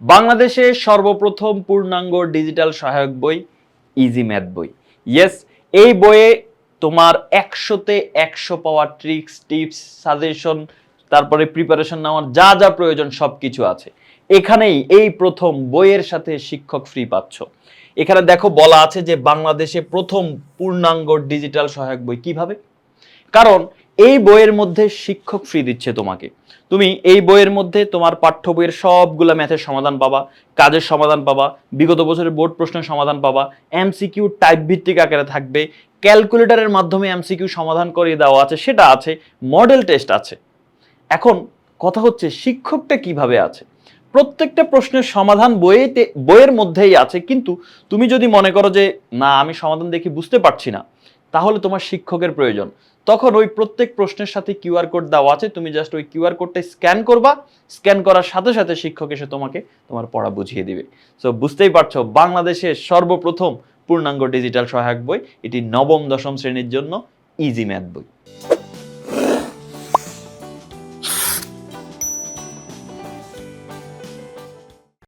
বাংলাদেশে সর্বপ্রথম পূর্ণাঙ্গ ডিজিটাল সহায়ক বই ইজি ম্যাথ বই। ইয়েস, এই বইয়ে তোমার 100তে 100 পাওয়ার ট্রিক্স, টিপস, সাজেশন, তারপরে প্রিপারেশন নেওয়ার যা যা প্রয়োজন সবকিছু আছে। এখানেই এই প্রথম বইয়ের সাথে শিক্ষক ফ্রি পাচ্ছ। এখানে দেখো বলা আছে যে বাংলাদেশে প্রথম পূর্ণাঙ্গ ডিজিটাল সহায়ক বই। কিভাবে? কারণ এই বইয়ের মধ্যে শিক্ষক ফ্রি দিচ্ছে তোমাকে। তুমি এই বইয়ের মধ্যে তোমার পাঠ্য বইয়ের সবগুলা ম্যাথের সমাধান পাবা, কাজের সমাধান পাবা, বিগত বছরের বোর্ড প্রশ্নের সমাধান পাবা, এমসিকিউ টাইপ ভিত্তিক আকারে থাকবে, ক্যালকুলেটরের মাধ্যমে এমসিকিউ সমাধান করিয়ে দেওয়া আছে, সেটা আছে, মডেল টেস্ট আছে। এখন কথা হচ্ছে শিক্ষকটা কিভাবে আছে। প্রত্যেকটা প্রশ্নের সমাধান বইয়ের মধ্যেই আছে, কিন্তু তুমি যদি মনে করো যে না আমি সমাধান দেখে বুঝতে পারছি না, তাহলে তোমার শিক্ষকের প্রয়োজন। তখন ওই প্রত্যেক প্রশ্নের সাথে কিউআর কোড দেওয়া আছে, তুমি জাস্ট ওই কিউআর কোডটা স্ক্যান করবা, স্ক্যান করার সাথে সাথে শিক্ষক এসে তোমাকে তোমার পড়া বুঝিয়ে দিবে। সো বুঝতেই পারছো, বাংলাদেশের সর্বপ্রথম পূর্ণাঙ্গ ডিজিটাল সহায়ক বই, এটি নবম দশম শ্রেণীর জন্য ইজি ম্যাথ বই।